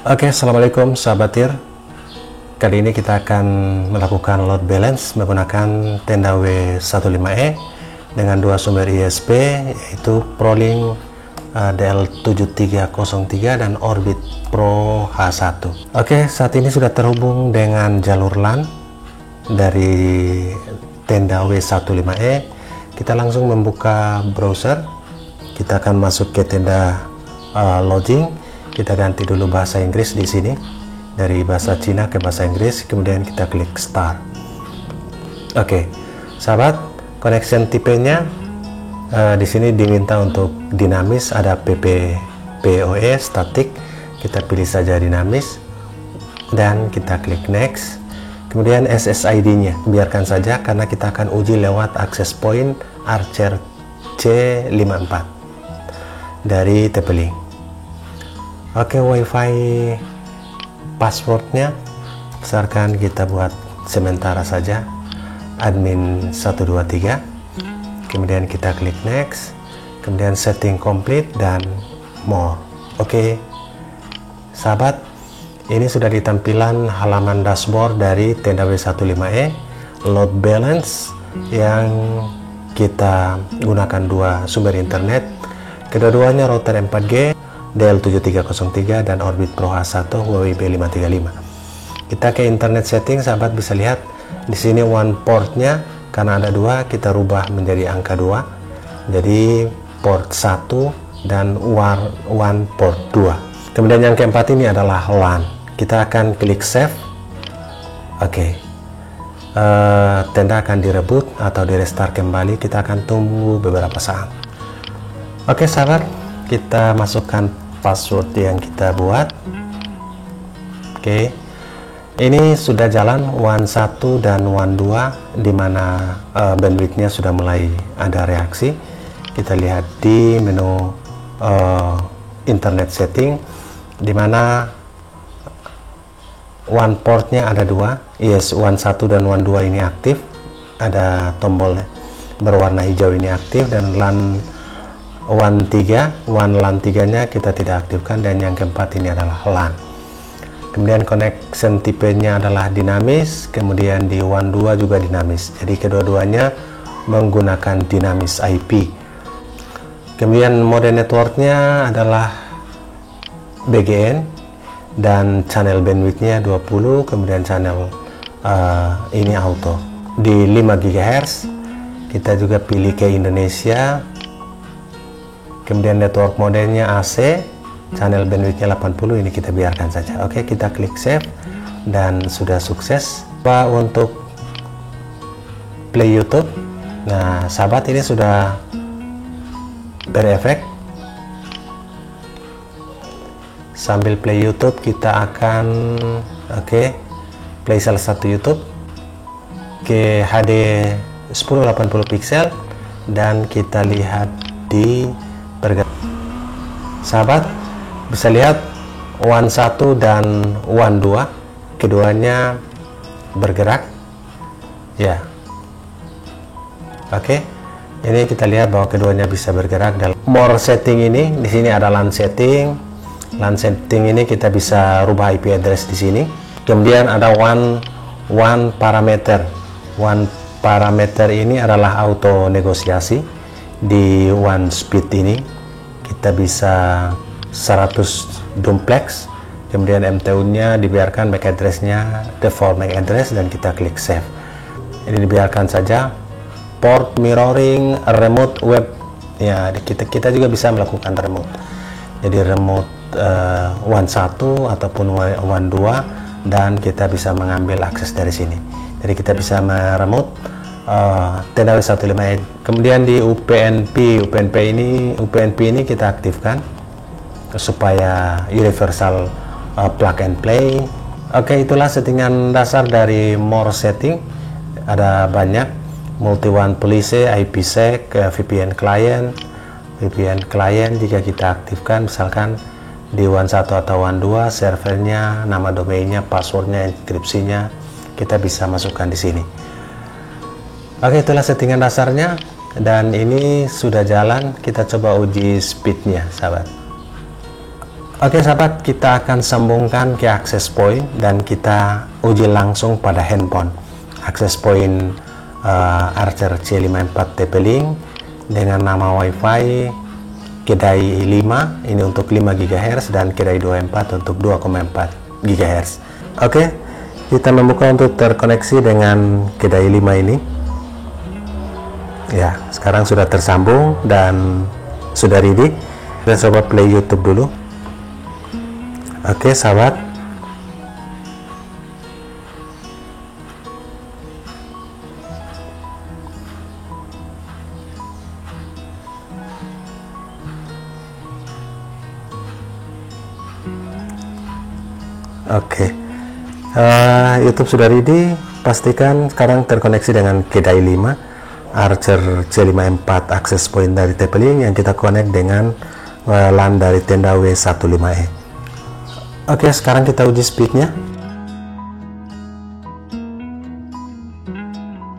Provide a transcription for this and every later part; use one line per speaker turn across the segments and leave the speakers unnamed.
Oke, assalamualaikum sahabat TIR. Kali ini kita akan melakukan load balance menggunakan tenda W15E dengan dua sumber ISP, yaitu ProLink DL7303 dan Orbit Pro H1. Oke, saat ini sudah terhubung dengan jalur LAN dari tenda W15E. Kita langsung membuka browser. Kita akan masuk ke tenda lodging. Kita ganti dulu bahasa Inggris di sini dari bahasa Cina ke bahasa Inggris, kemudian kita klik start. Oke, sahabat, connection tipenya di sini diminta untuk dinamis, ada PPPoE static, kita pilih saja dinamis dan kita klik next. Kemudian SSID-nya biarkan saja karena kita akan uji lewat access point Archer C54 dari TP-Link. Oke, WiFi passwordnya misalkan kita buat sementara saja admin 123, kemudian kita klik next, kemudian setting complete dan more. Oke, sahabat, ini sudah di tampilan halaman dashboard dari tenda W15E load balance yang kita gunakan dua sumber internet, kedua-duanya router 4G DL7303 dan Orbit Pro H1 Huawei P535. Kita ke internet setting, sahabat bisa lihat di sini one portnya karena ada dua, kita rubah menjadi angka 2, jadi port 1 dan one port 2. Kemudian yang keempat ini adalah LAN. Kita akan klik save. Oke, tenda akan direboot atau di restart kembali. Kita akan tunggu beberapa saat. Oke, sahabat, kita masukkan password yang kita buat. Oke, ini sudah jalan WAN 1 dan WAN 2 dimana bandwidthnya sudah mulai ada reaksi. Kita lihat di menu internet setting dimana WAN portnya ada dua, yes, WAN 1 dan WAN 2 ini aktif, ada tombol berwarna hijau ini aktif, dan WAN 3, WAN LAN 3 nya kita tidak aktifkan, dan yang keempat ini adalah LAN. Kemudian connection tipenya adalah dinamis, kemudian di WAN 2 juga dinamis, jadi kedua-duanya menggunakan dinamis IP. Kemudian mode networknya adalah BGN dan channel bandwidthnya 20, kemudian channel ini auto di 5 GHz. Kita juga pilih ke Indonesia. Kemudian network modenya AC, channel bandwidthnya 80, ini kita biarkan saja. Oke, kita klik save dan sudah sukses. Untuk play YouTube, nah sahabat, ini sudah berefek. Sambil play YouTube kita akan play salah satu YouTube ke HD 1080 pixel dan kita lihat di sahabat bisa lihat WAN 1 dan WAN 2 keduanya bergerak ya. Oke, ini kita lihat bahwa keduanya bisa bergerak. Dalam more setting ini, di sini ada LAN setting. LAN setting ini kita bisa rubah IP address di sini. Kemudian ada WAN parameter. WAN parameter ini adalah auto negosiasi. Di WAN speed ini kita bisa 100 duplex, kemudian MTU nya dibiarkan, MAC address nya default MAC address, dan kita klik save. Ini dibiarkan saja. Port mirroring, remote web ya, kita juga bisa melakukan remote, jadi remote WAN 1 ataupun WAN 2, dan kita bisa mengambil akses dari sini. Jadi kita bisa meremote tenda W15E. Kemudian di UPnP ini kita aktifkan supaya universal plug and play. Oke, itulah settingan dasar dari more setting. Ada banyak, multi WAN policy, IPsec, VPN client jika kita aktifkan, misalkan di WAN 1 atau WAN 2, servernya, nama domainnya, passwordnya, enkripsinya kita bisa masukkan di sini. Oke, itulah settingan dasarnya, dan ini sudah jalan. Kita coba uji speednya, sahabat. Oke sahabat, kita akan sambungkan ke access point dan kita uji langsung pada handphone. Access point Archer C54 TP-Link dengan nama WiFi kedai 5, ini untuk 5 GHz dan kedai 24 untuk 2,4 GHz. Oke, kita membuka untuk terkoneksi dengan kedai 5 ini. Ya, sekarang sudah tersambung dan sudah ready. Kita coba play YouTube dulu. Oke sahabat, YouTube sudah ready. Pastikan sekarang terkoneksi dengan kedai 5 Archer C54 access point dari TP-Link yang kita connect dengan LAN dari tenda W15E. Oke, sekarang kita uji speednya.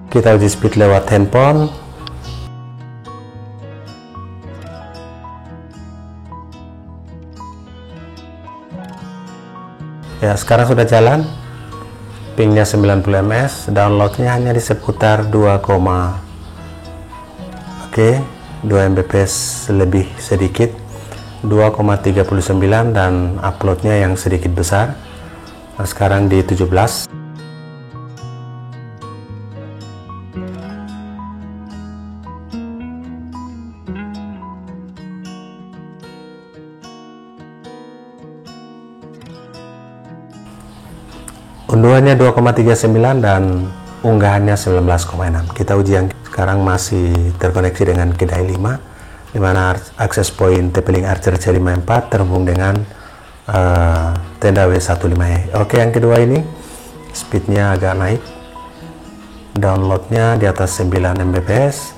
Kita uji speed lewat handphone. Ya, sekarang sudah jalan. Pingnya 90 ms, downloadnya hanya di seputar 2 Mbps lebih sedikit, 2,39, dan uploadnya yang sedikit besar. Nah, sekarang di 17. Unduhannya 2,39 dan unggahannya 19,6. Kita uji yang sekarang masih terkoneksi dengan kedai 5, di mana access point TP-Link Archer C54 terhubung dengan tenda W15E. Oke, yang kedua ini speednya agak naik, downloadnya di atas 9 Mbps,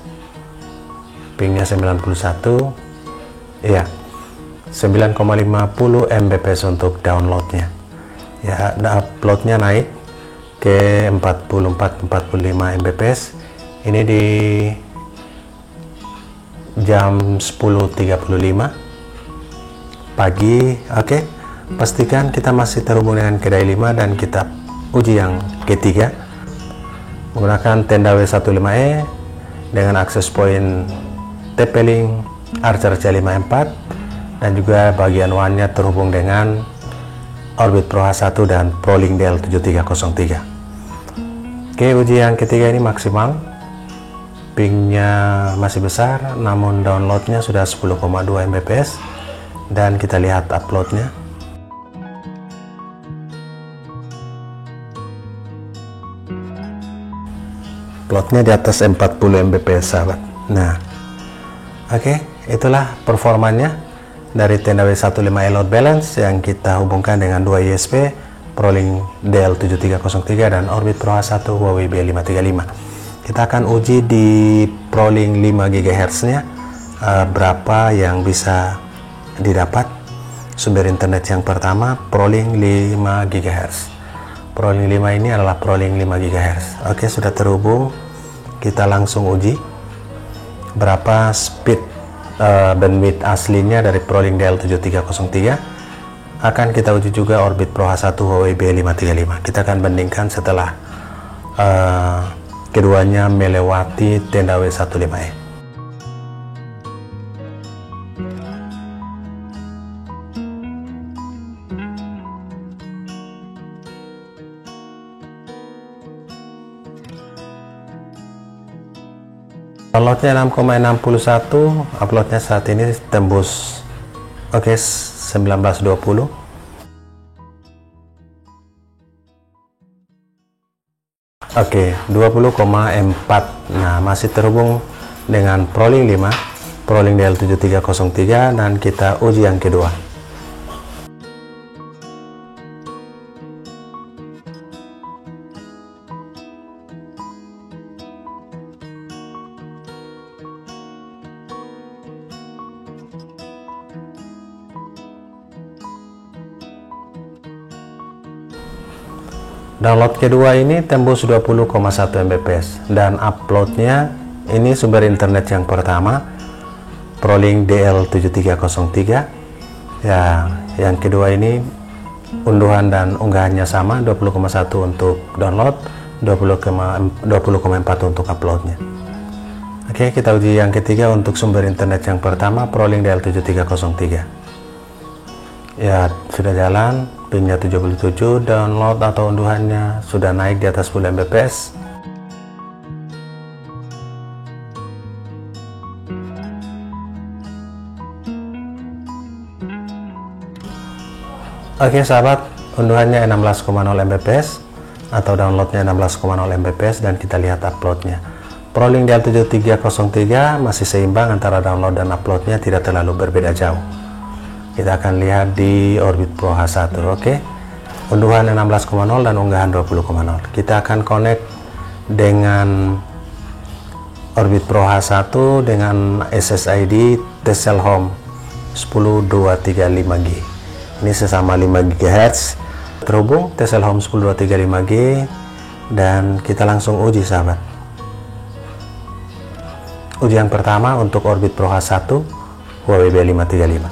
pingnya 91, iya 9,50 Mbps untuk downloadnya. Ya, uploadnya naik ke 44-45 Mbps. Ini di jam 10.35 pagi. Oke, pastikan kita masih terhubung dengan kedai 5 dan kita uji yang ketiga menggunakan tenda W15E dengan akses point TP-Link Archer C54 dan juga bagian WAN-nya terhubung dengan Orbit Pro H1 dan ProLink DL7303. Oke, uji yang ketiga ini maksimal, pingnya masih besar, namun downloadnya sudah 10,2 Mbps dan kita lihat uploadnya. Uploadnya di atas 40 Mbps sahabat. Nah, oke, itulah performanya dari tenda W15E load balance yang kita hubungkan dengan 2 ISP ProLink DL7303 dan Orbit Pro H1 Huawei B535. Kita akan uji di ProLink 5 GHz nya berapa yang bisa didapat. Sumber internet yang pertama ProLink 5 GHz. ProLink 5 ini adalah ProLink 5 GHz. Oke, sudah terhubung. Kita langsung uji berapa speed bandwidth aslinya dari ProLink DL7303. Akan kita uji juga Orbit Pro H1 Huawei B535. Kita akan bandingkan setelah keduanya melewati tenda W15E. Downloadnya 6,61, uploadnya saat ini tembus 1920. Oke, 20,4. Nah, masih terhubung dengan ProLink 5, ProLink DL7303 dan kita uji yang kedua. Download kedua ini tembus 20,1 Mbps dan uploadnya ini sumber internet yang pertama ProLink DL7303 Ya, yang kedua ini unduhan dan unggahannya sama, 20,1 untuk download, 20,4 untuk uploadnya. Oke, kita uji yang ketiga untuk sumber internet yang pertama, ProLink DL7303. Ya, sudah jalan, pingnya 77, download atau unduhannya sudah naik di atas 10 Mbps. Oke sahabat, unduhannya 16,0 Mbps atau downloadnya 16,0 Mbps, dan kita lihat uploadnya. ProLink DL7303 masih seimbang antara download dan uploadnya, tidak terlalu berbeda jauh. Kita akan lihat di Orbit Pro H1. Oke, unduhan 16,0 dan unggahan 20,0. Kita akan connect dengan Orbit Pro H1 dengan SSID Tesselhome 10235G. Ini sesama 5 GHz terhubung Tesselhome 10235G, dan kita langsung uji sahabat. Uji yang pertama untuk Orbit Pro H1 Huawei B535.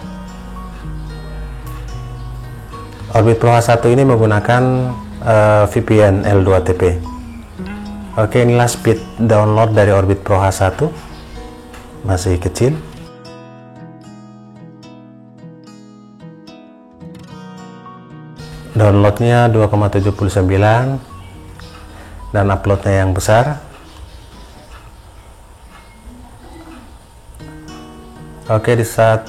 Orbit Pro H1 ini menggunakan VPN L2TP. Oke, inilah speed download dari Orbit Pro H1, masih kecil. Downloadnya 2,79 dan uploadnya yang besar. Oke, di saat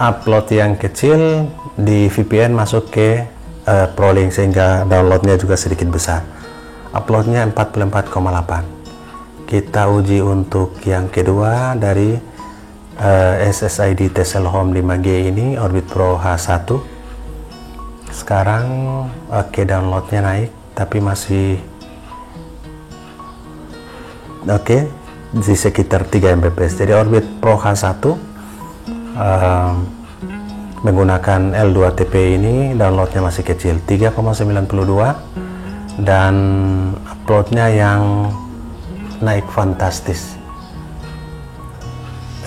upload yang kecil di VPN masuk ke ProLink, sehingga downloadnya juga sedikit besar. Uploadnya 44,8. Kita uji untuk yang kedua dari SSID Tesselhome 5G ini, Orbit Pro H1. Sekarang oke, downloadnya naik tapi masih oke di sekitar 3 Mbps. Jadi Orbit Pro H1 menggunakan L2TP ini downloadnya masih kecil, 3,92, dan uploadnya yang naik fantastis.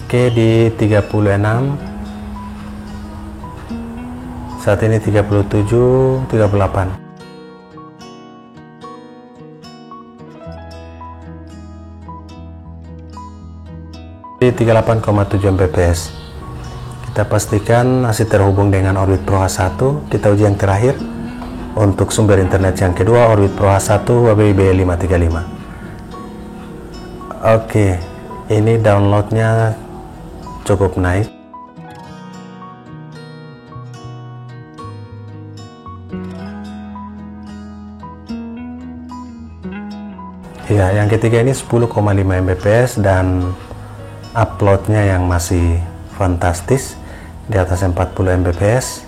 Oke, di 36, saat ini 37, 38. Di 38,7 Mbps. Kita pastikan masih terhubung dengan Orbit Pro H1. Kita uji yang terakhir untuk sumber internet yang kedua, Orbit Pro H1 Huawei B535. Oke, ini downloadnya cukup naik. Ya, yang ketiga ini 10,5 Mbps dan uploadnya yang masih fantastis di atas 40 Mbps.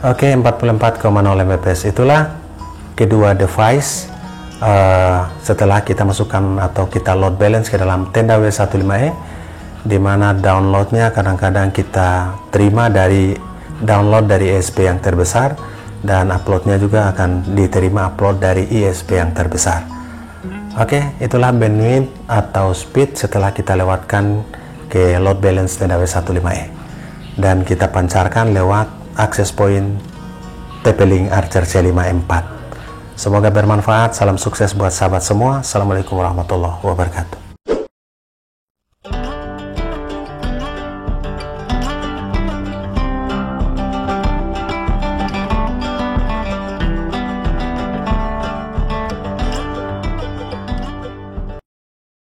Oke, 44,0 Mbps. Itulah kedua device setelah kita masukkan atau kita load balance ke dalam tenda W15E, di mana downloadnya kadang-kadang kita terima dari download dari ISP yang terbesar, dan uploadnya juga akan diterima upload dari ISP yang terbesar. Oke, itulah bandwidth atau speed setelah kita lewatkan ke load balance tenda W15E, dan kita pancarkan lewat access point TP-Link Archer C5M4. Semoga bermanfaat. Salam sukses buat sahabat semua. Assalamualaikum warahmatullahi wabarakatuh.